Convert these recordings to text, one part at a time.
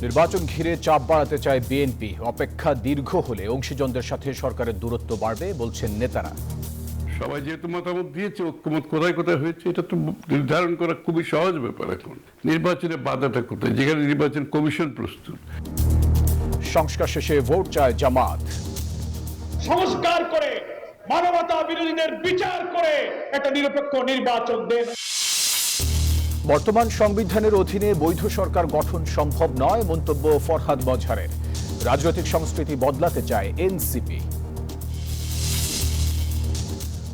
নির্বাচন ঘিরে চাপ বাড়াতে চায় বিএনপি। অপেক্ষা দীর্ঘ হলে অংশীজনদের সাথে সরকারের দূরত্ব বাড়বে বলছেন নেতারা। সবাই যেহেতু মতামত দিয়েছে, ঐক্যমত কোথায় কোথায় হয়েছে এটা তো নির্ধারণ করা খুবই সহজ ব্যাপার। এখন নির্বাচনে বাধাটা কোথায়, যেখানে নির্বাচন কমিশন প্রস্তুত। সংস্কার শেষে ভোট চায় জামাত। সংস্কার করে মানবতা বিরোধীদের বিচার করে একটা নিরপেক্ষ নির্বাচন দেন। বর্তমান সংবিধানের অধীনে বৈধ সরকার গঠন সম্ভব নয় মন্তব্য ফরহাদ মজহারের। রাজনৈতিক সংস্কৃতি বদলাতে চায় এনসিপি।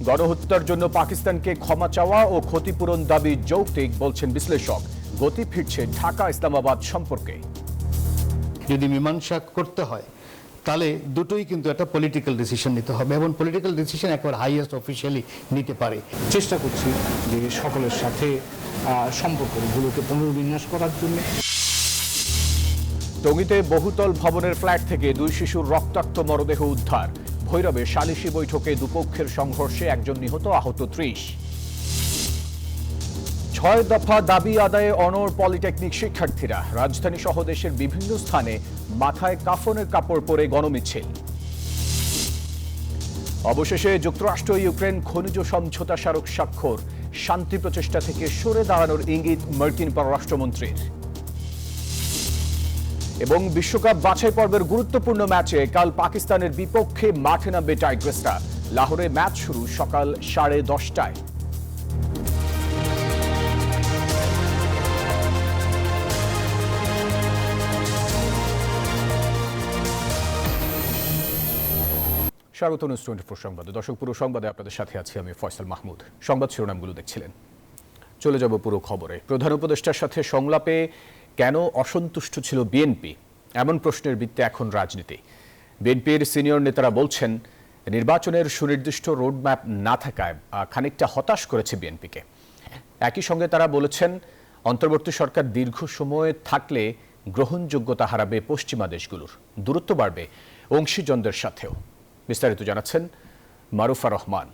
গণহত্যার জন্য পাকিস্তানকে ক্ষমা চাওয়া ও ক্ষতিপূরণ দাবি যৌক্তিক বলছেন বিশ্লেষক। গতি ফিরছে ঢাকা ইসলামাবাদ সম্পর্কে। যদি মীমাংসা করতে হয় তাহলে দুটোই কিন্তু একটা পলিটিক্যাল ডিসিশন নিতে হবে, এবং পলিটিক্যাল ডিসিশন একবার হাইয়েস্ট অফিসিয়ালি নিতে পারে। চেষ্টা করছি যে সকলের সাথে সম্পর্কগুলোকে পুনর্বিন্যাস করার জন্য। টঙ্গীতে বহুতল ভবনের ফ্ল্যাট থেকে দুই শিশুর রক্তাক্ত মরদেহ উদ্ধার। ভৈরবে সালিশি বৈঠকে দুপক্ষের সংঘর্ষে একজন নিহত, আহত ৩০। ৬ দফা দাবি আদায়ে অনড় পলিটেকনিক শিক্ষার্থীরা। রাজধানী সহ দেশের বিভিন্ন স্থানে মাথায় কাফনের কাপড় পরে গণমিছিল। অবশেষে যুক্তরাষ্ট্র ইউক্রেন খনিজ সমঝোতা স্মারক স্বাক্ষর। শান্তি প্রচেষ্টা থেকে সরে দাঁড়ানোর ইঙ্গিত মার্কিন পররাষ্ট্রমন্ত্রীর। এবং বিশ্বকাপ বাছাই পর্বের গুরুত্বপূর্ণ ম্যাচে কাল পাকিস্তানের বিপক্ষে মাঠে নামবে টাইগ্রেসরা। লাহোরে ম্যাচ শুরু সকাল 10:30টায়। স্বাগত নিউজ 24 সংবাদে। দর্শক, পুরো সংবাদে আপনাদের সাথে আছি আমি ফয়সাল মাহমুদ। সংবাদ শিরোনামগুলো দেখছিলেন, চলে যাব পুরো খবরে। প্রধান উপদেষ্টার সাথে সংলাপে কেন অসন্তুষ্ট ছিল বিএনপি, এমন প্রশ্নের বৃত্তে এখন রাজনীতি। বিএনপির সিনিয়র নেতারা বলছেন নির্বাচনের সুনির্দিষ্ট রোডম্যাপ না থাকায় খানিকটা হতাশ করেছে বিএনপিকে। একই সঙ্গে তারা বলেছেন অন্তর্বর্তী সরকার দীর্ঘ সময় থাকলে গ্রহণযোগ্যতা হারাবে পশ্চিমা দেশগুলোর, দূরত্ব বাড়বে অংশীজনদের সাথেও। বিস্তারিত জানাচ্ছেন মারুফা রহমান।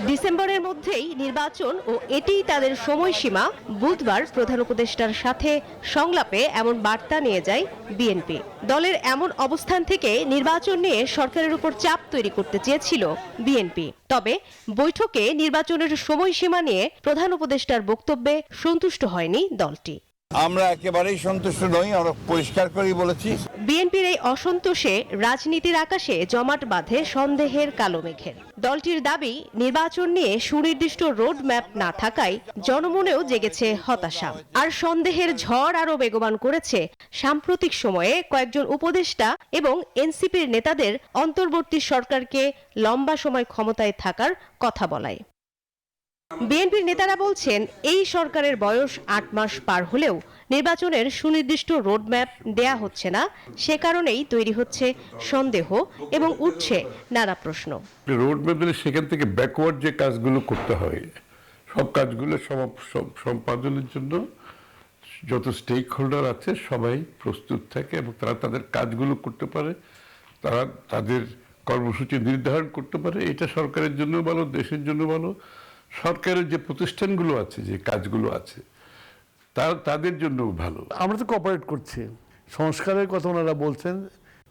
ডিসেম্বরের মধ্যেই নির্বাচন ও এটিই তাদের সময়সীমা। বুধবার প্রধান উপদেষ্টার সাথে সংলাপে এমন বার্তা নিয়ে যায় বিএনপি। দলের এমন অবস্থান থেকে নির্বাচন নিয়ে সরকারের উপর চাপ তৈরি করতে চেয়েছিল বিএনপি। তবে বৈঠকে নির্বাচনের সময়সীমা নিয়ে প্রধান উপদেষ্টার বক্তব্যে সন্তুষ্ট হয়নি দলটি। আমরা একেবারেই সন্তুষ্ট নই, আমরা পরিষ্কার করেই বলেছি। বিএনপির এই অসন্তোষে রাজনীতির আকাশে জমাট বাঁধে সন্দেহের কালো মেঘের। দলটির দাবি নির্বাচন নিয়ে সুনির্দিষ্ট রোড ম্যাপ না থাকায় জনমনেও জেগেছে হতাশা। আর সন্দেহের ঝড় আরও বেগবান করেছে সাম্প্রতিক সময়ে কয়েকজন উপদেষ্টা এবং এনসিপির নেতাদের অন্তর্বর্তী সরকারকে লম্বা সময় ক্ষমতায় থাকার কথা বলায়। বিএনপির নেতারা বলছেন এই সরকারের বয়স 8 মাস পার হলেও নির্বাচনের সুনির্দিষ্ট রোডম্যাপ দেয়া হচ্ছে না। সে কারণেই তৈরি হচ্ছে সন্দেহ এবং উঠছে নানা প্রশ্ন। রোডম্যাপ দিলে সেখান থেকে ব্যাকওয়ার্ড যে কাজগুলো করতে হয়, সব কাজগুলো সম্পাদনের জন্য যত স্টেক হোল্ডার আছে সবাই প্রস্তুত থাকে এবং তারা তাদের কাজগুলো করতে পারে, তারা তাদের কর্মসূচি নির্ধারণ করতে পারে। এটা সরকারের জন্য ভালো, দেশের জন্য ভালো। সরকারের যে প্রতিষ্ঠানগুলো আছে, যে কাজগুলো আছে, তাদের জন্য ভালো। আমরা তো কোঅপারেট করছি। সংস্কারের কথা ওনারা বলছেন,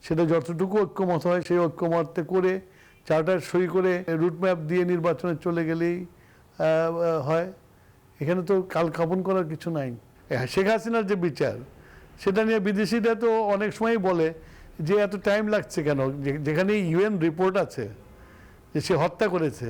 সেটা যতটুকু ঐক্যমত হয় সেই ঐক্যমতে করে চার্টার সই করে রুটম্যাপ দিয়ে নির্বাচনে চলে গেলেই হয়। এখানে তো কাল খাপন করার কিছু নাই। শেখ হাসিনার যে বিচার, সেটা নিয়ে বিদেশিরা তো অনেক সময় বলে যে এত টাইম লাগছে কেন, যেখানে ইউএন রিপোর্ট আছে যে সে হত্যা করেছে,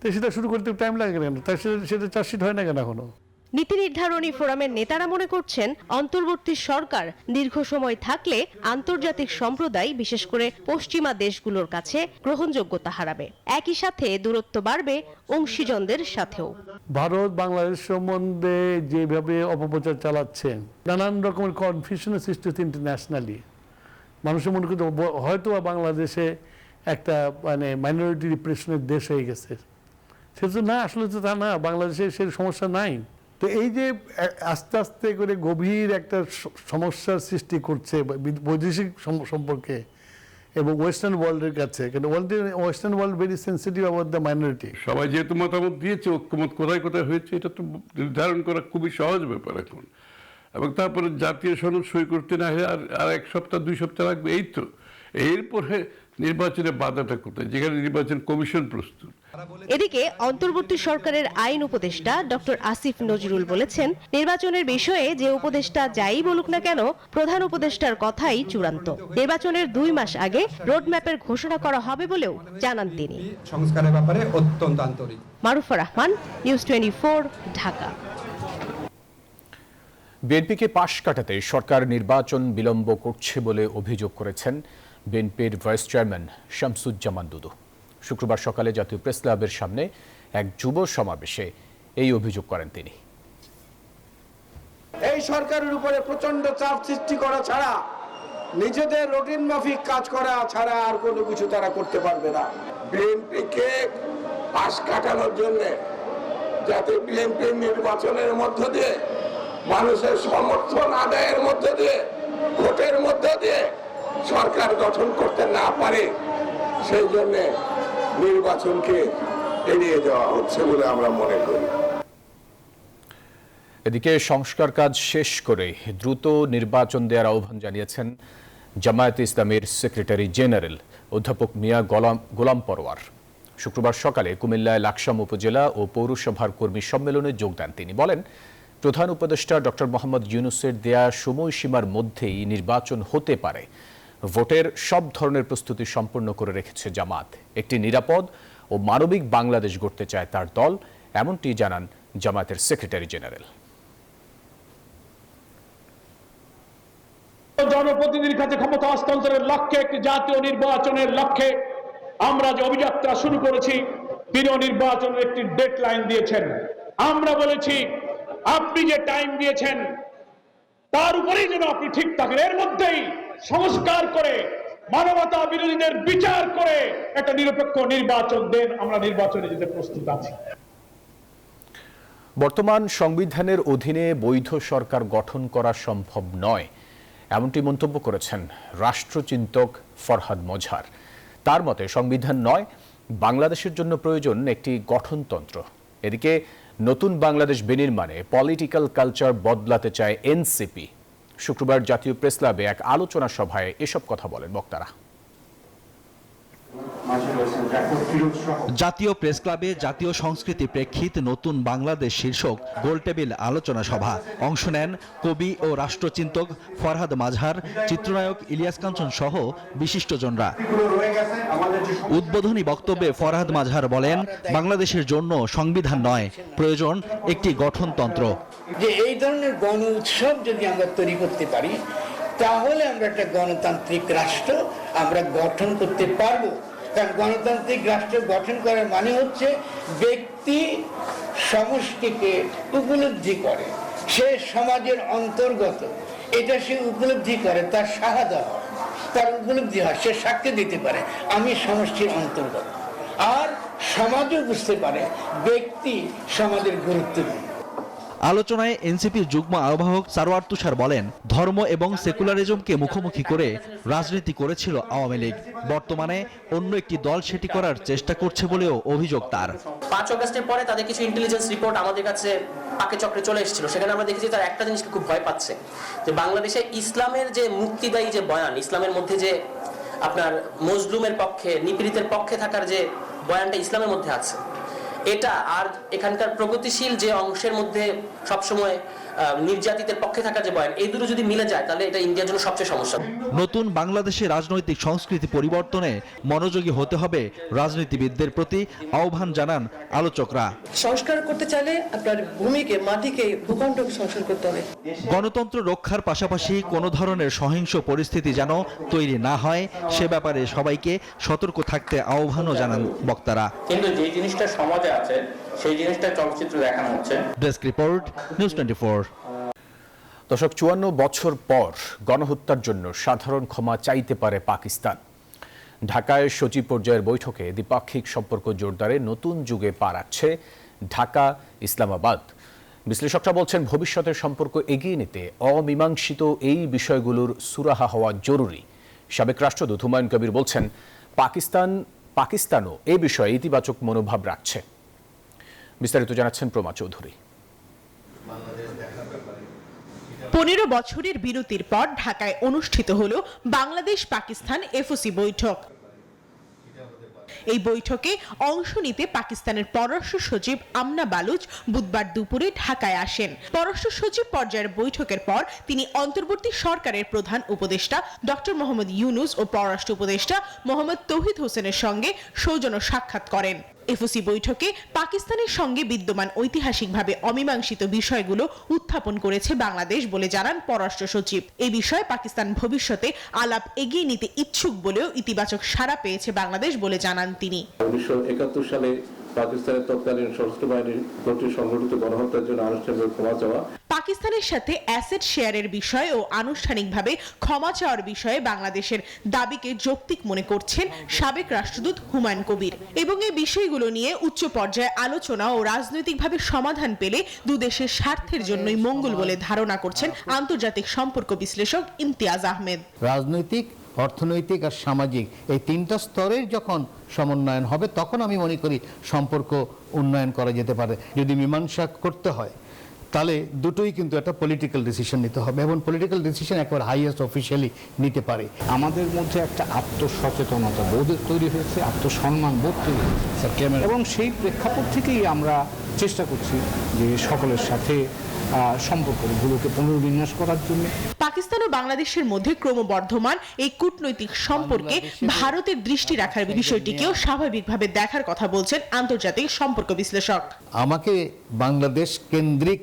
তো সেটা শুরু করতে টাইম লাগে কেন, তাই সেটা চার্জশিট হয় না কেন এখনো। নীতি নির্ধারণী ফোরামের নেতারা মনে করছেন অন্তর্বর্তী সরকার দীর্ঘ সময় থাকলে আন্তর্জাতিক সম্প্রদায়, বিশেষ করে পশ্চিমা দেশগুলোর কাছে গ্রহণযোগ্যতা হারাবে। একই সাথে দূরত্ব বাড়বে অংশীজনদের সাথেও। ভারত বাংলাদেশ সম্বন্ধে যেভাবে অপপ্রচার চালাচ্ছে, নানান রকমের কনফিউশনের সৃষ্টি হচ্ছে ইন্টারন্যাশনালি। মানুষের মনে করতে হয়তো বাংলাদেশে একটা মাইনরিটি রিপ্রেশনের দেশ হয়ে গেছে, সেটা না, আসলে তো তা না। বাংলাদেশে সে সমস্যা নাই। তো এই যে আস্তে আস্তে করে গভীর একটা সমস্যার সৃষ্টি করছে বৈদেশিক সম্পর্কে, এবং ওয়েস্টার্ন ওয়ার্ল্ডের কাছে, কারণ western world very sensitive about the minority. সবাই যেহেতু মতামত দিয়েছে, ঐক্যমত কোথায় কোথায় হয়েছে এটা তো নির্ধারণ করা খুবই সহজ ব্যাপার এখন। এবং তারপরে জাতীয় সনদ সই করতে না হয় আর 1 সপ্তাহ 2 সপ্তাহ লাগবে, এই তো। এরপরে নির্বাচনে বাধাটা কোথায়, যেখানে নির্বাচন কমিশন প্রস্তুত। এদিকে অন্তর্বর্তী সরকারের আইন উপদেষ্টা ডক্টর আসিফ নজরুল বলেছেন, নির্বাচনের বিষয়ে যে উপদেষ্টা যাই বলুক না কেন, প্রধান উপদেষ্টার কথাই চূড়ান্ত। নির্বাচনের 2 মাস আগে রোডম্যাপের ঘোষণা করা হবে বলেও জানান তিনি। সংস্কারের ব্যাপারে অত্যন্ত আন্তরিক। মারুফা রহমান, নিউজ 24, ঢাকা। বিএনপিকে পাশ কাটাতে সরকার নির্বাচন বিলম্ব করছে বলে অভিযোগ করেছেন বিএনপির ভাইস চেয়ারম্যান শামসুজ্জামান দুদু। শুক্রবার সকালে জাতীয় প্রেস ক্লাবের সামনে এক যুব সমাবেশে এই অভিযোগ করেন তিনি। এই সরকারের উপরে প্রচন্ড চাপ সৃষ্টি করা ছাড়া, নিজেদের রুটিন মাফিক কাজ করা ছাড়া আর কোনো কিছু তারা করতে পারবে না। বিএনপিকে পাশ কাটানোর জন্য, যাতে বিএনপি নির্বাচনের মধ্য দিয়ে, মানুষের সমর্থন আদায়ের মধ্য দিয়ে, ভোটের মধ্য দিয়ে সরকার গঠন করতে না পারে, সেই জন্য নির্বাচনকে এড়িয়ে যাওয়া হচ্ছে বলে আমরা মনে করি। এদিকে সংস্কার কাজ শেষ করে দ্রুত নির্বাচন দেওয়ার আহ্বান জানিয়েছেন জামায়াতে ইসলামের সেক্রেটারি জেনারেল অধ্যাপক মিয়া গোলাম পরোয়ার। শুক্রবার সকালে কুমিল্লায় লাকসাম উপজেলা ও পৌরসভার কর্মী সম্মেলনে যোগ দেন তিনি। বলেন, প্রধান উপদেষ্টা ডক্টর মোহাম্মদ ইউনূসের দেয়া সময়সীমার মধ্যেই নির্বাচন হতে পারে। ভোটের সব ধরনের প্রস্তুতি সম্পন্ন করে রেখেছে জামাত। একটি নিরাপদ ও মানবিক বাংলাদেশ গড়তে চায় তার দল, এমনটি জানান জামায়াতের সেক্রেটারি জেনারেল। জনপ্রতিনিধির কাছে ক্ষমতা হস্তান্তরের লক্ষ্যে, একটি জাতীয় নির্বাচনের লক্ষ্যে আমরা যে অভিযাত্রা শুরু করেছি, তিনি নির্বাচনের একটি ডেডলাইন দিয়েছেন। আমরা বলেছি, আপনি যে টাইম দিয়েছেন তার উপরেই যেন আপনি ঠিক থাকেন। এর মধ্যেই সংস্কার করে, মানবতা বিরোধীদের বিচার করে একটা নিরপেক্ষ নির্বাচন দেন। আমরা নির্বাচনে যেতে প্রস্তুত আছি। বর্তমান সংবিধানের অধীনে বৈধ সরকার গঠন করা সম্ভব নয়, এমনটি মন্তব্য করেছেন রাষ্ট্রচিন্তক ফরহাদ মজহার। তার মতে সংবিধান নয়, বাংলাদেশের জন্য প্রয়োজন একটি গঠনতন্ত্র। এদিকে নতুন বাংলাদেশ বিনির্মাণে পলিটিক্যাল কালচার বদলাতে চায় এনসিপি। শুক্রবার জাতীয় প্রেস ক্লাবে এক আলোচনা সভায় এসব কথা বলেন বক্তারা। জাতীয় প্রেস ক্লাবে জাতীয় সংস্কৃতি প্রেক্ষিত নতুন বাংলাদেশ শীর্ষক গোলটেবিল আলোচনা সভা। অংশ নেন কবি ও রাষ্ট্রচিন্তক ফরহাদ মাজহার, চিত্রনায়ক ইলিয়াস কাঞ্চন সহ বিশিষ্টজনরা। উদ্বোধনী বক্তব্যে ফরহাদ মাজহার বলেন, বাংলাদেশের জন্য সংবিধান নয়, প্রয়োজন একটি গঠনতন্ত্র। যে এই ধরনের গণ উৎসব যদি আমরা তৈরি করতে পারি, তাহলে আমরা একটা গণতান্ত্রিক রাষ্ট্র আমরা গঠন করতে পারবো। কারণ গণতান্ত্রিক রাষ্ট্র গঠন করার মানে হচ্ছে ব্যক্তি সমষ্টিকে উপলব্ধি করে, সে সমাজের অন্তর্গত, এটা সে উপলব্ধি করে, তার শাহাদা হয়, তার উপলব্ধি হয়, সে সাক্ষ্য দিতে পারে আমি সমষ্টির অন্তর্গত। আর সমাজও বুঝতে পারে ব্যক্তি সমাজের গুরুত্বপূর্ণ। আলোচনায় এনসিপির যুগ্ম আহ্বায়ক সারোয়ার তুষার বলেন, ধর্ম এবং সেকুলারিজমকে মুখোমুখি করে রাজনীতি করেছিল আওয়ামী লীগ। বর্তমানে অন্য একটি দল সেটি করার চেষ্টা করছে বলেও অভিযোগ তার। 5 আগস্টের পরে তাদের কিছু ইন্টেলিজেন্স রিপোর্ট আমাদের কাছে পাকে চক্রে চলে এসেছিল। সেখানে আমরা দেখেছি তারা একটা জিনিসকে খুব ভয় পাচ্ছে, যে বাংলাদেশে ইসলামের যে মুক্তিদায়ী যে বয়ান, ইসলামের মধ্যে যে আপনার মজলুমের পক্ষে, নিপীড়িতের পক্ষে থাকার যে বয়ানটা ইসলামের মধ্যে আছে, এটা আর এখানকার প্রগতিশীল যে অংশের মধ্যে সবসময় নির্যাতিতের পক্ষে থাকার যে বয়ান, এই দুটো যদি মিলে যায় তাহলে এটা ইন্ডিয়ার জন্য সবচেয়ে সমস্যা। নতুন বাংলাদেশের রাজনৈতিক সংস্কৃতি পরিবর্তনে মনোযোগী হতে হবে রাজনীতিবিদদের প্রতি আহ্বান জানান আলোচকরা। সংস্কার করতে চাইলে আপনার ভূমিকে, মাটিকে, ভূখণ্ডকে সংস্কার করতে হবে। গণতন্ত্র রক্ষার পাশাপাশি কোনো ধরনের সহিংস পরিস্থিতি যেন তৈরি না হয়, সে ব্যাপারে সবাইকে সতর্ক থাকতে আহ্বানও জানান বক্তারা। কিন্তু যে জিনিসটা সমাজে আছে সেই জিনিসটা চলচ্চিত্র দেখানো হচ্ছে। Desk report, news 24। দর্শক, 54 বছর পর গণহত্যার জন্য সাধারণ ক্ষমা চাইতে পারে পাকিস্তান। ঢাকায় সচিব পর্যায়ের বৈঠকে দ্বিপাক্ষিক সম্পর্ক জোরদারে নতুন যুগে পা রাখছে ঢাকা ইসলামাবাদ। বিশ্লেষকরা বলছেন, ভবিষ্যতের সম্পর্ক এগিয়ে নিতে অমীমাংসিত এই বিষয়গুলোর সুরাহা হওয়া জরুরি। সাবেক রাষ্ট্রদূত হুমায়ুন কবির বলছেন, পাকিস্তানও এ বিষয়ে ইতিবাচক মনোভাব রাখছে। বিস্তারিত জানাচ্ছেন প্রমা চৌধুরী। 15 বছরের বিরতির পর ঢাকায় অনুষ্ঠিত হলো বাংলাদেশ পাকিস্তান এফওসি বৈঠক। এই বৈঠকে অংশ নিতে পাকিস্তানের পররাষ্ট্র সচিব আমনা বালুচ বুধবার দুপুরে ঢাকায় আসেন। পররাষ্ট্র সচিব পর্যায়ের বৈঠকের পর তিনি অন্তর্বর্তী সরকারের প্রধান উপদেষ্টা ডক্টর মোহাম্মদ ইউনুস ও পররাষ্ট্র উপদেষ্টা মোহাম্মদ তৌহিদ হোসেনের সঙ্গে সৌজন্য সাক্ষাৎ করেন। এফওসি বৈঠকে পাকিস্তানের সঙ্গে বিদ্যমান ঐতিহাসিকভাবে অমীমাংসিত বিষয়গুলো উত্থাপন করেছে বাংলাদেশ বলে জানান পররাষ্ট্র সচিব। এই বিষয়ে পাকিস্তান ভবিষ্যতে আলাপ এগিয়ে নিতে ইচ্ছুক বলেও ইতিবাচক সাড়া পেয়েছে বাংলাদেশ বলে জানান তিনি। 1971 সালে পাকিস্তানের তৎকালীন সশস্ত্র বাহিনীর প্রতি সংঘটিত গণহত্যার জন্য আনুষ্ঠানিক ক্ষমা চাওয়া, পাকিস্তানের সাথে অ্যাসেট শেয়ারের বিষয় ও আনুষ্ঠানিকভাবে ক্ষমা চাওয়ার বিষয়ে বাংলাদেশের দাবিকে যৌক্তিক মনে করছেন সাবেক রাষ্ট্রদূত হুমায়ুন কবির এবং এই বিষয়গুলো নিয়ে উচ্চ পর্যায়ে আলোচনা ও রাজনৈতিকভাবে সমাধান পেলে দুদেশের স্বার্থের জন্যই মঙ্গল বলে ধারণা করছেন আন্তর্জাতিক সম্পর্ক বিশ্লেষক ইমতিয়াজ আহমেদ। রাজনৈতিক, অর্থনৈতিক আর সামাজিক এই তিনটা স্তরের যখন সমন্বয়ন হবে তখন আমি মনে করি সম্পর্ক উন্নয়ন করা যেতে পারে। যদি মীমাংসা করতে হয় তাহলে দুটোই কিন্তু একটা পলিটিক্যাল ডিসিশন নিতে হবে এবং পলিটিক্যাল ডিসিশন একবার হাইয়েস্ট অফিসিয়ালি নিতে পারে। আমাদের মধ্যে একটা আত্মসচেতনতা বোধ তৈরি হয়েছে, আত্মসম্মান বোধ তৈরি হয়েছে এবং সেই প্রেক্ষাপট থেকেই আমরা চেষ্টা করছি যে সকলের সাথে সম্পর্কগুলোকে পুনর্বিন্যাস করার জন্য। পাকিস্তান ও বাংলাদেশের মধ্যে ক্রমবর্ধমান এই কূটনৈতিক সম্পর্কে ভারতের দৃষ্টি রাখার বিষয়টিকেও স্বাভাবিকভাবে দেখার কথা বলছেন আন্তর্জাতিক সম্পর্ক বিশ্লেষক। আমাকে বাংলাদেশ কেন্দ্রিক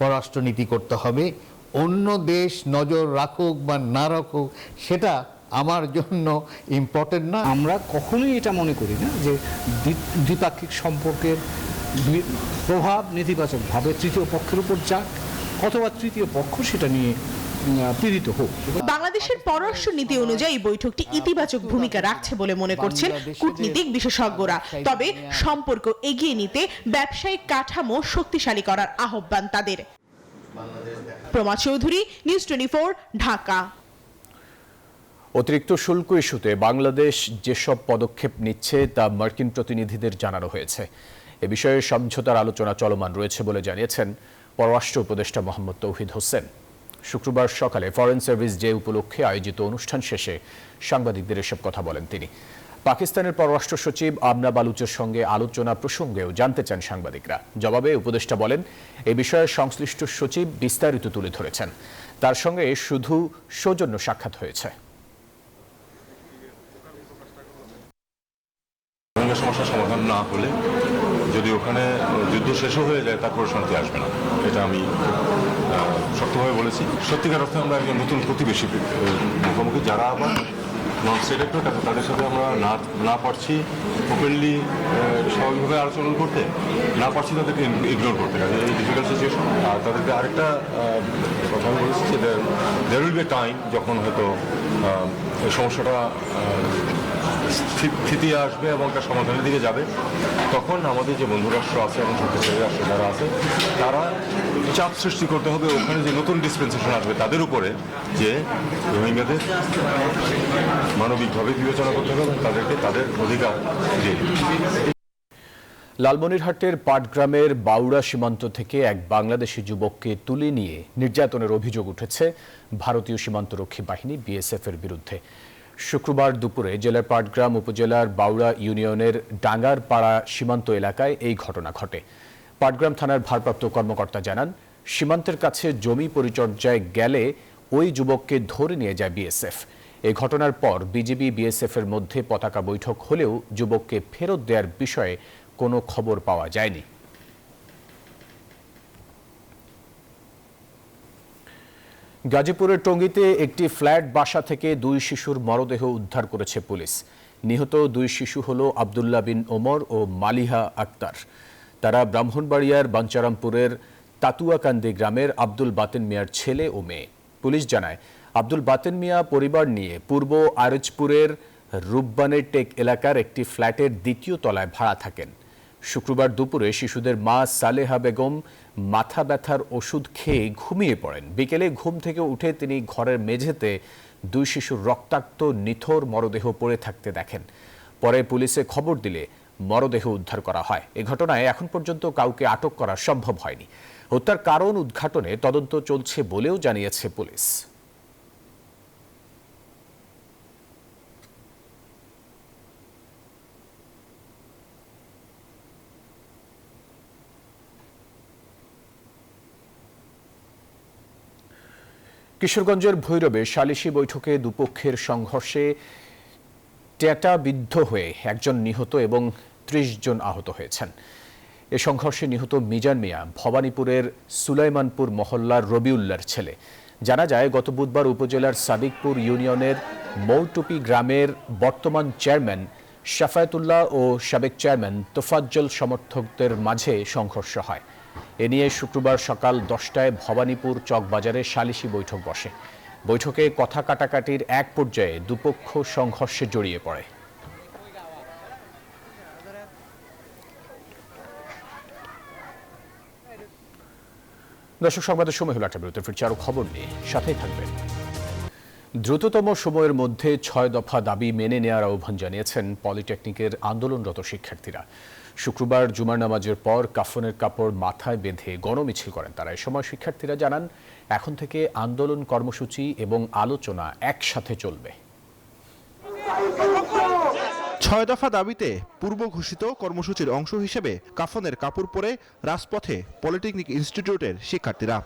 পররাষ্ট্রনীতি করতে হবে, অন্য দেশ নজর রাখুক বা না রাখুক সেটা আমার জন্য ইম্পর্টেন্ট না। আমরা কখনোই এটা মনে করি না যে দ্বিপাক্ষিক সম্পর্কের প্রভাব নেতিবাচকভাবে তৃতীয় পক্ষের উপর যাক অথবা তৃতীয় পক্ষ সেটা নিয়ে পীড়িত হোক। বাংলাদেশের পররাষ্ট্র নীতি অনুযায়ী বৈঠকটি ইতিবাচক ভূমিকা রাখছে বলে মনে করছেন কূটনীতিক বিশেষজ্ঞরা। তবে সম্পর্ক এগিয়ে নিতে ব্যবসায়িক কাঠামো শক্তিশালী করার আহ্বান তাদের। প্রমা চৌধুরী, নিউজ 24, ঢাকা। অতিরিক্ত শুল্ক ইস্যুতে বাংলাদেশ যেসব পদক্ষেপ নিচ্ছে তা মার্কিন প্রতিনিধিদের জানানো হয়েছে। এ বিষয়ে সমঝোতার আলোচনা চলমান রয়েছে বলে জানিয়েছেন পররাষ্ট্র উপদেষ্টা মোহাম্মদ তৌহিদ হোসেন। শুক্রবার সকালে ফরেন সার্ভিস ডে উপলক্ষে আয়োজিত অনুষ্ঠান শেষে সাংবাদিকদের এসব কথা বলেন তিনি। পাকিস্তানের পররাষ্ট্র সচিব আমনা বালুচের সঙ্গে আলোচনা প্রসঙ্গেও জানতে চান সাংবাদিকরা। জবাবে উপদেষ্টা বলেন, এ বিষয়ে সংশ্লিষ্ট সচিব বিস্তারিত তুলে ধরেছেন। তার সঙ্গে শুধু সৌজন্য সাক্ষাৎ হয়েছে। সমস্যার সমাধান না হলে যদি ওখানে যুদ্ধ শেষও হয়ে যায় তারপর শান্তি আসবে না, এটা আমি শক্তভাবে বলেছি। সত্যিকার অর্থে আমরা একজন নতুন প্রতিবেশী মুখোমুখি, যারা আবার নন সিলেক্টেড আছে তাদের সাথে আমরা না পারছি ওপেনলি স্বাভাবিকভাবে আলোচনা করতে, না পারছি তাদেরকে ইগনোর করতে। কাজে এই ডিফিকাল্ট সিচুয়েশন। আর তাদেরকে আরেকটা কথা আমি বলেছি যে there will be a time যখন হয়তো এই সমস্যাটা স্থিতি আসবে এবং তার সমাধানের দিকে যাবে, তখন আমাদের যে বন্ধু রাষ্ট্র আছে এবং শক্তিশালী রাষ্ট্র যারা আছে তারা চাপ সৃষ্টি করতে হবে ওখানে যে নতুন ডিসপেন্সেশন আসবে তাদের উপরে, যে রোহিঙ্গাদের মানবিকভাবে বিবেচনা করতে হবে এবং তাদেরকে তাদের অধিকার দিয়ে দিতে। লালমনিরহাটের পাটগ্রামের বাউড়া সীমান্ত থেকে এক বাংলাদেশি যুবককে তুলে নিয়ে নির্যাতনের অভিযোগ উঠেছে ভারতীয় সীমান্তরক্ষী বাহিনী বিএসএফ এর বিরুদ্ধে। শুক্রবার দুপুরে জেলার পাটগ্রাম উপজেলার বাউড়া ইউনিয়নের ডাঙ্গারপাড়া সীমান্ত এলাকায় এই ঘটনা ঘটে। পাটগ্রাম থানার ভারপ্রাপ্ত কর্মকর্তা জানান, সীমান্তের কাছে জমি পরিচর্যায় গেলে ওই যুবককে ধরে নিয়ে যায় বিএসএফ। এই ঘটনার পর বিজিবি বিএসএফ এর মধ্যে পতাকা বৈঠক হলেও যুবককে ফেরত দেওয়ার বিষয়ে কোনো খবর পাওয়া যায়নি। গাজীপুরের টঙ্গীতে একটি ফ্ল্যাট বাসা থেকে 2 শিশুর মরদেহ উদ্ধার করেছে পুলিশ। নিহত 2 শিশু হল আব্দুল্লাহ বিন ওমর ও মালিহা আক্তার। তারা ব্রাহ্মণবাড়িয়ার বাঞ্চারামপুরের তাতুয়াকান্দি গ্রামের আব্দুল বাতেন মিয়ার ছেলে ও মেয়ে। পুলিশ জানায়, আব্দুল বাতেন মিয়া পরিবার নিয়ে পূর্ব আরজপুরের রুব্বানের টেক এলাকার একটি ফ্ল্যাটের 2য় তলায় ভাড়া থাকেন। শুক্রবার দুপুরে শিশুদের মা সালেহা বেগম মাথা ব্যথার ওষুধ খেয়ে ঘুমিয়ে পড়েন। বিকেলে ঘুম থেকে উঠে তিনি ঘরের মেঝেতে 2 শিশুর রক্তাক্ত নিথর মরদেহ পড়ে থাকতে দেখেন। পরে পুলিশে খবর দিলে মরদেহ উদ্ধার করা হয়। এ ঘটনায় এখন পর্যন্ত কাউকে আটক করা সম্ভব হয়নি। হত্যার কারণ উদ্ঘাটনে তদন্ত চলছে বলেও জানিয়েছে পুলিশ। কিশোরগঞ্জের ভৈরবে সালিশি বৈঠকে দুপক্ষের সংঘর্ষে টেটাবিদ্ধ হয়ে একজন নিহত এবং 30 জন আহত হয়েছেন। এ সংঘর্ষে নিহত মিজান মিয়া ভবানীপুরের সুলাইমানপুর মহল্লার রবিউল্লার ছেলে। জানা যায়, গত বুধবার উপজেলার সাদিকপুর ইউনিয়নের মৌটুপি গ্রামের বর্তমান চেয়ারম্যান শাফায়েতুল্লাহ ও সাবেক চেয়ারম্যান তোফাজ্জল সমর্থকদের মাঝে সংঘর্ষ হয়। এ নিয়ে শুক্রবার সকাল 10টায় ভবানীপুর চকবাজারে সালিশি বৈঠক বসে। বৈঠকে কথা কাটাকাটির এক পর্যায়ে দুপক্ষ সংঘর্ষে জড়িয়ে পড়ে। দর্শক, সংবাদের সময় হলো 8টা বিরতির। ফিরছি আরো খবর নিয়ে, সাথেই থাকবেন। দ্রুততম সময়ের মধ্যে 6 দফা দাবি মেনে নেওয়ার আহ্বান জানিয়েছেন পলিটেকনিকের আন্দোলনরত শিক্ষার্থীরা। শুক্রবার জুমার নামাজের পর কাফনের কাপড় মাথায় বেঁধে গণমিছিল করেন তারা। এ সময় শিক্ষার্থীরা জানান, এখন থেকে আন্দোলন কর্মসূচি এবং আলোচনা একসাথে চলবে। 6 দফা দাবিতে পূর্ব ঘোষিত কর্মসূচির অংশ হিসেবে কাফনের কাপড় পরে রাজপথে পলিটেকনিক ইনস্টিটিউটের শিক্ষার্থীরা।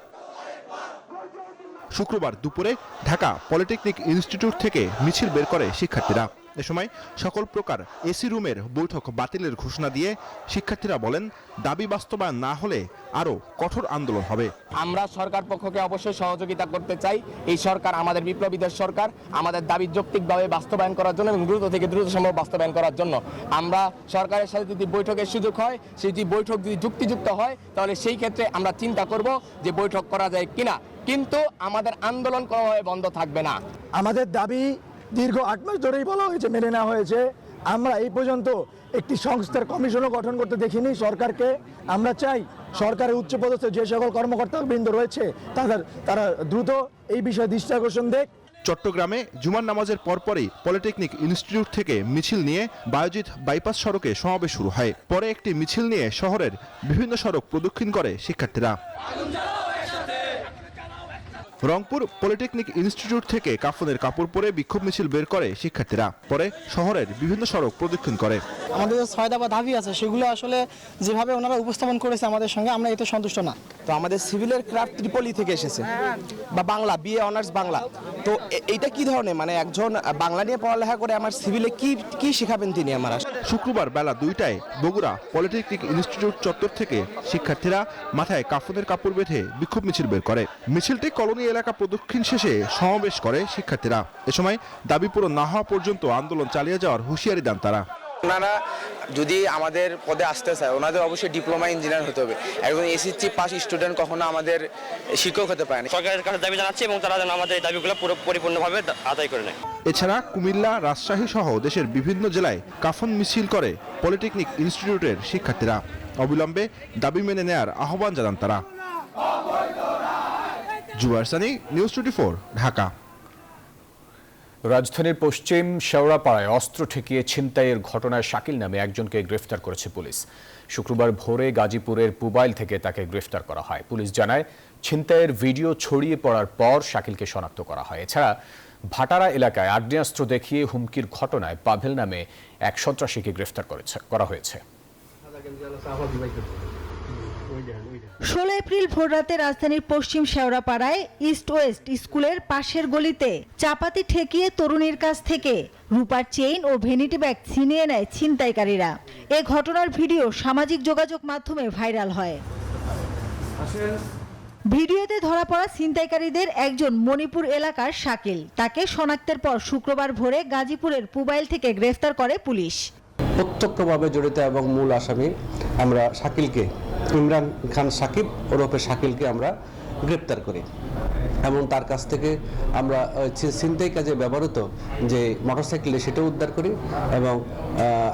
শুক্রবার দুপুরে ঢাকা পলিটেকনিক ইনস্টিটিউট থেকে মিছিল বের করে শিক্ষার্থীরা। এ সময় সকল প্রকার এসি রুমের বৈঠক বাতিলের ঘোষণা দিয়ে শিক্ষার্থীরা বলেন, দাবি বাস্তবায়ন না হলে আরও কঠোর আন্দোলন হবে। আমরা সরকার পক্ষকে অবশ্যই সহযোগিতা করতে চাই। এই সরকার আমাদের বিপ্লবীদের সরকার, আমাদের দাবি যৌক্তিকভাবে বাস্তবায়ন করার জন্য এবং দ্রুত থেকে দ্রুত সম্ভব বাস্তবায়ন করার জন্য আমরা সরকারের সাথে যদি বৈঠকের সুযোগ হয়, সেই যদি বৈঠক যদি যুক্তিযুক্ত হয়, তাহলে সেই ক্ষেত্রে আমরা চিন্তা করব যে বৈঠক করা যায় কিনা। কিন্তু আমাদের আন্দোলন কোনোভাবে বন্ধ থাকবে না। আমাদের দাবি দীর্ঘ 8 মাস ধরেই বলা হয়েছে, মেনে নেওয়া হয়েছে। আমরা এই পর্যন্ত একটি সংস্থার কমিশনও গঠন করতে দেখিনি সরকারকে। আমরা চাই সরকারের উচ্চপদস্থ যে সকল কর্মকর্তাবৃন্দ রয়েছে তারা দ্রুত এই বিষয়ে দৃষ্টি আকর্ষণ দেখ। চট্টগ্রামে জুমার নামাজের পরপরই পলিটেকনিক ইনস্টিটিউট থেকে মিছিল নিয়ে বায়জিৎ বাইপাস সড়কে সমাবেশ শুরু হয়। পরে একটি মিছিল নিয়ে শহরের বিভিন্ন সড়ক প্রদক্ষিণ করে শিক্ষার্থীরা। রংপুর পলিটেকনিক ইনস্টিটিউট থেকে কাফনের কাপড় পরে বিক্ষোভ মিছিল বের করে শিক্ষার্থীরা। পরে শহরের বিভিন্ন সড়ক প্রদক্ষিণ করে। আমাদের যে 6 দফা দাবি আছে সেগুলো আসলে যেভাবে ওনারা উপস্থাপন করেছে আমাদের সঙ্গে, আমরা এতে সন্তুষ্ট না। তো আমাদের সিভিলের ক্রাফট ত্রিপলি থেকে এসেছে বা বাংলা বিএ অনার্স বাংলা। তো এইটা কি ধরনের, মানে একজন বাংলা নিয়ে পড়ালেখা করে আমার সিভিলে কি শেখাবেন তিনি আমার? শুক্রবার বেলা 2টায় বগুড়া পলিটেকনিক ইনস্টিটিউট চত্বর থেকে শিক্ষার্থীরা মাথায় কাফনের কাপড় বেঁধে বিক্ষোভ মিছিল বের করে। মিছিলটি কলোনি এলাকা প্রদক্ষিণ শেষে সমাবেশ করে শিক্ষার্থীরা। এ সময় দাবি পূরণ না হওয়া পর্যন্ত আন্দোলন চালিয়ে যাওয়ার হুঁশিয়ারি দেন তারা। ওনারা যদি আমাদের পদে আসতে চায়, ওনাদের অবশ্যই ডিপ্লোমা ইঞ্জিনিয়ার হতে হবে। একজন এসএসসি পাস স্টুডেন্ট কখনো আমাদের শিক্ষক হতে পারে না। সরকারের কাছে দাবি জানাচ্ছি এবং তারা যেন আমাদের এই দাবিগুলো পরিপূর্ণভাবে আদায় করে নেয়। এছাড়া কুমিল্লা, রাজশাহী সহ দেশের বিভিন্ন জেলায় কাফন মিছিল করে পলিটেকনিক ইনস্টিটিউটের শিক্ষার্থীরা। অবিলম্বে দাবি মেনে নেয়ার আহ্বান জানান তারা। জুবায়ের সানি, নিউজ 24, ঢাকা। রাজধানীর পশ্চিম শেওড়াপাড়ায় অস্ত্র ঠেকিয়ে ছিনতাইয়ের ঘটনায় শাকিল নামে একজনকে গ্রেফতার করেছে পুলিশ। শুক্রবার ভোরে গাজীপুরের পুবাইল থেকে তাকে গ্রেফতার করা হয়। পুলিশ জানায়, ছিনতাইয়ের ভিডিও ছড়িয়ে পড়ার পর শাকিলকে শনাক্ত করা হয়। এছাড়া ভাটারা এলাকায় আগ্নেয়াস্ত্র দেখিয়ে হুমকির ঘটনায় পাভেল নামে এক সন্ত্রাসীকে গ্রেফতার করা হয়েছে। 16 এপ্রিল ভোররাতে রাজধানীর পশ্চিম শেওড়াপাড়ায় ইস্ট ওয়েস্ট স্কুলের পাশের গলিতে চাপাতি ঠেকিয়ে তরুণীর কাছ থেকে রূপার চেইন ও ভ্যানিটি ব্যাগ ছিনিয়ে নেয় ছিনতাইকারীরা। এ ঘটনার ভিডিও সামাজিক যোগাযোগ মাধ্যমে ভাইরাল হয়। ভিডিওতে ধরা পড়া ছিনতাইকারীদের একজন মণিপুর এলাকার শাকিল। তাকে শনাক্তের পর শুক্রবার ভোরে গাজীপুরের পুবাইল থেকে গ্রেফতার করে পুলিশ। প্রত্যক্ষভাবে জড়িত এবং মূল আসামি আমরা শাকিলকে, ইমরান খান সাকিব ওরফে শাকিলকে আমরা গ্রেপ্তার করি এবং তার কাছ থেকে আমরা ছিনতাই কাজে ব্যবহৃত যে মোটরসাইকেল সেটা উদ্ধার করি এবং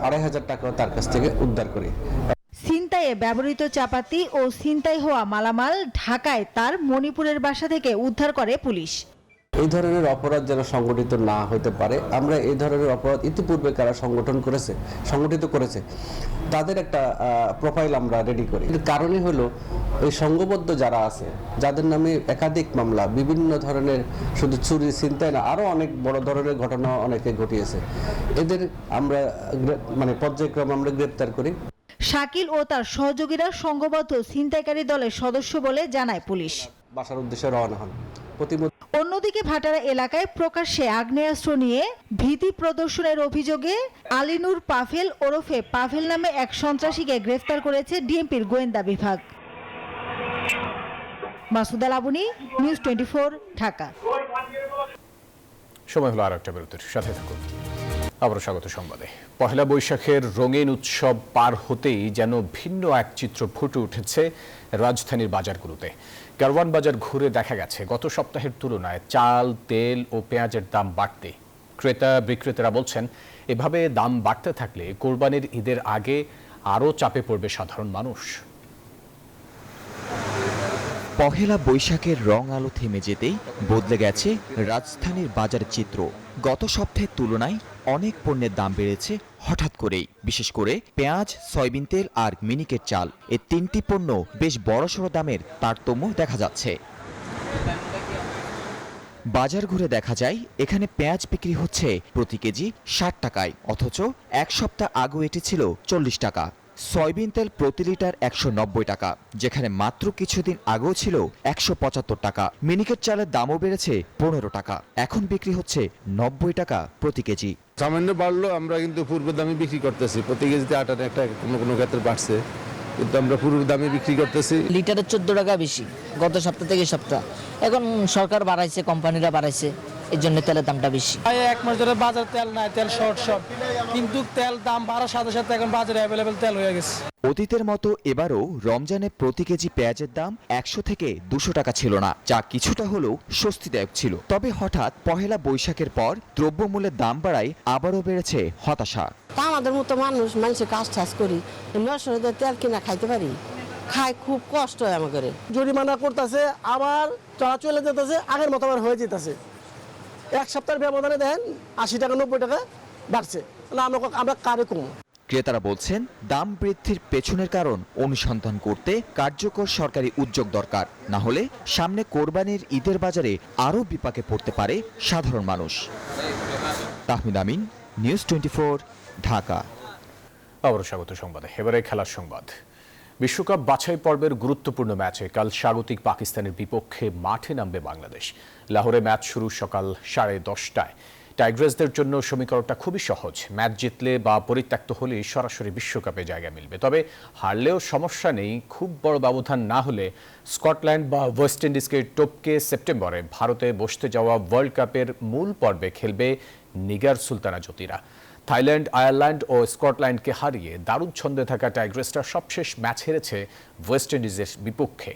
2500 টাকাও তার কাছ থেকে উদ্ধার করি। ছিনতাইয়ে ব্যবহৃত চাপাতি ও ছিনতাই হওয়া মালামাল ঢাকায় তার মণিপুরের বাসা থেকে উদ্ধার করে পুলিশ। এই ধরনের অপরাধ যেন সংগঠিত না হতে পারে, আমরা এই ধরনের অপরাধ ইতিপূর্বে কারা সংগঠিত করেছে তাদের একটা প্রোফাইল আমরা রেডি করি। এর কারণই হলো ওই সংঘবদ্ধ যারা আছে, যাদের নামে একাধিক মামলা, বিভিন্ন ধরনের শুধু চুরি ছিনতাই না, আরও অনেক বড় ধরনের ঘটনা অনেকে ঘটিয়েছে, এদের আমরা পর্যায়ক্রমে আমরা গ্রেপ্তার করি। শাকিল ও তার সহযোগীরা সংঘবদ্ধ ছিনতাইকারী দলের সদস্য বলে জানায় পুলিশ। বাসার উদ্দেশ্যে রওনা হন। অন্যদিকে ভাটারা এলাকায় প্রকাশ্যে আগ্নেয়াস্ত্র নিয়ে ভীতি প্রদর্শনের অভিযোগে আলিনুর পাভেল ওরফে পাভেল নামে এক সন্ত্রাসীকে গ্রেফতার করেছে ডিএমপির গোয়েন্দা বিভাগ। মাসুদা লাবনী, নিউজ 24, ঢাকা। সময় হলো আরেকটা বিরতির, সাথে থাকুন। আবারও স্বাগত সংবাদে। পহেলা বৈশাখের রঙিন উৎসব পার হতেই যেন ভিন্ন এক চিত্র ফুটে উঠেছে রাজধানীর বাজারগুলোতে। কারওয়ান বাজার ঘুরে দেখা গেছে গত সপ্তাহের তুলনায় চাল, তেল ও পেঁয়াজের দাম বাড়তে। ক্রেতা বিক্রেতারা বলছেন, এভাবে দাম বাড়তে থাকলে কোরবানির ঈদের আগে আরও চাপে পড়বে সাধারণ মানুষ। পহেলা বৈশাখের রং আলো থেমে যেতেই বদলে গেছে রাজধানীর বাজারের চিত্র। গত সপ্তাহের তুলনায় অনেক পণ্যের দাম বেড়েছে হঠাৎ করেই। বিশেষ করে পেঁয়াজ, সয়াবিন তেল আর মিনিকেট চাল, এই তিনটি পণ্য বেশ বড়সড় দামের তারতম্য দেখা যাচ্ছে। বাজার ঘুরে দেখা যায় এখানে পেঁয়াজ বিক্রি হচ্ছে প্রতি কেজি 60 টাকায়, অথচ এক সপ্তাহ আগে এটি ছিল 40 টাকা। সয়াবিন তেল প্রতি লিটার 190 টাকা, যেখানে মাত্র কিছুদিন আগেও ছিল 175 টাকা। মিনিকেট চালের দামও বেড়েছে 15 টাকা, এখন বিক্রি হচ্ছে 90 টাকা প্রতি কেজি। সামান্য বাড়লো, আমরা কিন্তু পূর্ব দামে বিক্রি করতেছি। প্রতি কেজিতে 8 আনা একটা কোনো ক্ষেত্রে বাড়ছে, কিন্তু আমরা পূর্ব দামে বিক্রি করতেছি। লিটারে 14 টাকা বেশি গত সপ্তাহ থেকে সপ্তাহ। এখন সরকার বাড়াইছে, কোম্পানিরা বাড়াইছে, এই জন্য তেলের দামটা বেশি। এক মাস ধরে বাজার তেল নাই, তেল শর্ট সব, কিন্তু তেল দাম বাড়ার সাথে সাথে এখন বাজারে অ্যাভেলেবেল তেল হয়ে গেছে। অতীতের মতো এবারও রমজানে প্রতি কেজি পেঁয়াজের দাম 100 থেকে 200 টাকা ছিল না, যা কিছুটা হলেও স্বস্তিদায়ক ছিল। তবে হঠাৎ পহেলা বৈশাখের পর দ্রব্যমূল্যের দাম বাড়ায় আবারও বেড়েছে হতাশা। আমাদের মতো মানুষের কাজ টাজ করি, 900 তেল কিনা খাইতে পারি, খাই খুব কষ্ট হয় আমাদের। জরিমানা করতেছে, আবার চলা চলে যেতেছে, আগের মতো আবার হয়ে যেতেছে। এক সপ্তাহের ব্যবধানে দেন 80 টাকা 90 টাকা বাড়ছে, আমরা কারে কম। ক্রেতারা বলছেন, দাম বৃদ্ধির পেছনের কারণ অনুসন্ধান করতে কার্যকর সরকারি উদ্যোগ দরকার, না হলে সামনে কোরবানির ঈদের বাজারে আরও বিপাকে পড়তে পারে সাধারণ মানুষ। তাহমিদ আমিন, নিউজ 24, ঢাকা। আবারও স্বাগত সংবাদে। এবারে খেলার সংবাদ। বিশ্বকাপ বাছাই পর্বের গুরুত্বপূর্ণ ম্যাচে কাল স্বাগতিক পাকিস্তানের বিপক্ষে মাঠে নামবে বাংলাদেশ। লাহোরে ম্যাচ শুরু সকাল 10:30টায়। টাইগ্রেসদের জন্য সমীকরণটা খুবই সহজ, ম্যাচ জিতলে বা পরিত্যক্ত হলেই সরাসরি বিশ্বকাপে জায়গা মিলবে। তবে হারলেও সমস্যা নেই, খুব বড় ব্যবধান না হলে স্কটল্যান্ড বা ওয়েস্ট ইন্ডিজকে টপকে সেপ্টেম্বরে ভারতে বসতে যাওয়া ওয়ার্ল্ড কাপের মূল পর্বে খেলবে নিগার সুলতানা জ্যোতিরা। থাইল্যান্ড, আয়ারল্যান্ড ও স্কটল্যান্ডকে হারিয়ে দারুণ ছন্দে থাকা টাইগ্রেসরা সবশেষ ম্যাচ হেরেছে ওয়েস্ট ইন্ডিজের বিপক্ষে।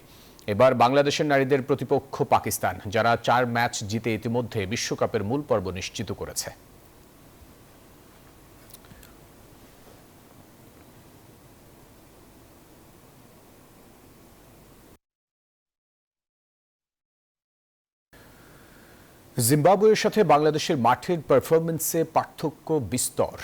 এবার বাংলাদেশের নারীদের প্রতিপক্ষ পাকিস্তান, যারা 4 ম্যাচ জিতে ইতিমধ্যে বিশ্বকাপের মূল পর্ব নিশ্চিত করেছে। জিম্বাবুয়ের সাথে বাংলাদেশের মাঠের পারফরমেন্সে পার্থক্য বিস্তর।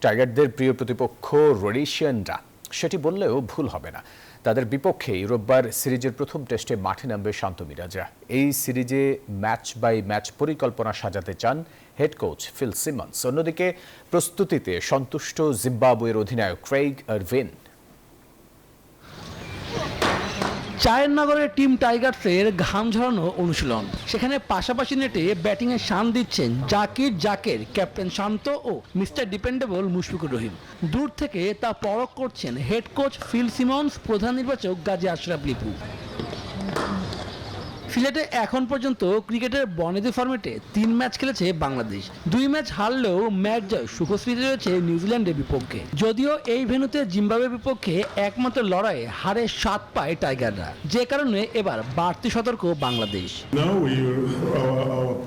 টাইগারদের প্রিয় প্রতিপক্ষ রোডেশিয়ানরা, সেটি বললেও ভুল হবে না। তাদের বিপক্ষে রোববার সিরিজের প্রথম টেস্টে মাঠে নামবে শান্ত মিরাজরা। এই সিরিজে ম্যাচ বাই ম্যাচ পরিকল্পনা সাজাতে চান হেড কোচ ফিল সিমন্স। অন্যদিকে প্রস্তুতিতে সন্তুষ্ট জিম্বাবুয়ের অধিনায়ক ক্রেইগ আরভিন। চায়েরনগরের টিম টাইগার্সের ঘাম ঝরানো অনুশীলন, সেখানে পাশাপাশি নেটে ব্যাটিংয়ে শান দিচ্ছেন জাকির, ক্যাপ্টেন শান্ত ও মিস্টার ডিপেন্ডেবল মুশফিকুর রহিম। দূর থেকে তা পরখ করছেন হেড কোচ ফিল সিমন্স, প্রধান নির্বাচক গাজী আশরাফ লিপু। সিলেটে এখন পর্যন্ত ক্রিকেটের বনেদি ফরম্যাটে 3 ম্যাচ খেলেছে বাংলাদেশ। 2 ম্যাচ হারলেও ম্যাচ জয় সুখস্মৃতি রয়েছে নিউজিল্যান্ডের বিপক্ষে। যদিও এই ভেন্যুতে জিম্বাবুয়ের বিপক্ষে একমাত্র লড়াইয়ে হারে 7 পায় টাইগাররা, যে কারণে এবার বাড়তি সতর্ক বাংলাদেশ।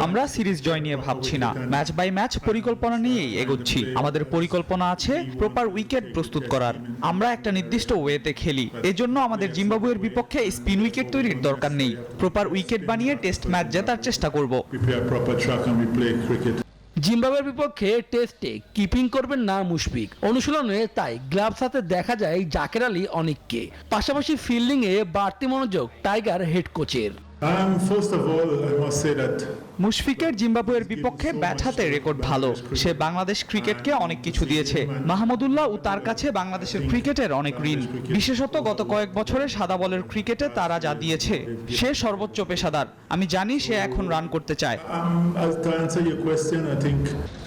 আমরা সিরিজ জয় নিয়ে ভাবছি না, ম্যাচ বাই ম্যাচ পরিকল্পনা নিয়েই এগোচ্ছি। আমাদের পরিকল্পনা আছে প্রপার উইকেট প্রস্তুত করার। আমরা একটা নির্দিষ্ট ওয়েতে খেলি, এজন্য আমাদের জিম্বাবুয়ের বিপক্ষে স্পিন উইকেট তৈরির দরকার নেই। প্রপার উইকেট বানিয়ে টেস্ট ম্যাচ জেতার চেষ্টা করব। জিম্বাবুয়ের বিপক্ষে টেস্টে কিপিং করবেন না মুশফিক। অনুশীলনে তাই গ্লাভস হাতে দেখা যায় জাকের আলী অনিককে। পাশাপাশি ফিল্ডিংয়ে বাড়তি মনোযোগ টাইগার হেড কোচের। মুশফিকের জিম্বাবুয়ের বিপক্ষে ব্যাট হাতে রেকর্ড ভালো। সে বাংলাদেশ ক্রিকেটকে অনেক কিছু দিয়েছে। মাহমুদুল্লাহ ও তার কাছে বাংলাদেশের ক্রিকেটের অনেক ঋণ, বিশেষত গত কয়েক বছরে সাদা বলের ক্রিকেটে তারা যা দিয়েছে। সে সর্বোচ্চ পেশাদার। আমি জানি সে এখন রান করতে চায়।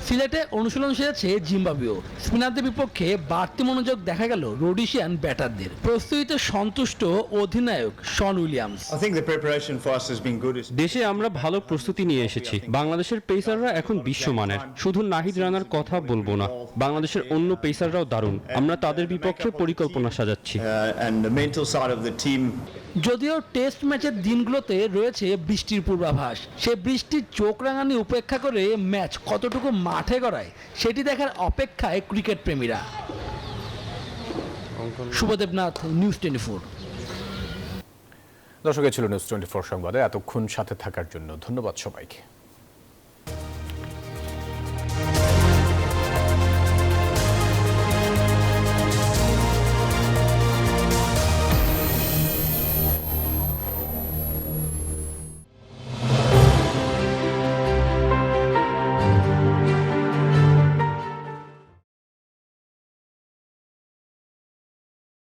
সিলেটে অনুশীলন সেরেছে জিম্বাবুয়েও। স্পিনারদের বিপক্ষে বাড়তি মনোযোগ দেখা গেল রোডিশিয়ান ব্যাটারদের। প্রস্তুতিতে সন্তুষ্ট অধিনায়ক শন উইলিয়ামস। দেশে আমরা ভালো প্রস্তুতি নিয়ে এসেছি। বাংলাদেশের পেসাররা এখন বিশ্বমানের। শুধু নাহিদ রানার কথা বলবো না, বাংলাদেশের অন্য পেসাররাও দারুণ। আমরা তাদের বিপক্ষে পরিকল্পনা সাজাচ্ছি। যদিও টেস্ট ম্যাচের দিনগুলোতে রয়েছে বৃষ্টির পূর্বাভাস, সে বৃষ্টির চোখ রাঙানি উপেক্ষা করে ম্যাচ কতটুকু মাঠে গড়ায় সেটি দেখার অপেক্ষায় ক্রিকেট প্রেমীরা। শুভদেবনাথ, নিউজ 24। দর্শক, ছিল নিউজ 24 সংবাদে এতক্ষণ সাথে থাকার জন্য ধন্যবাদ সবাইকে।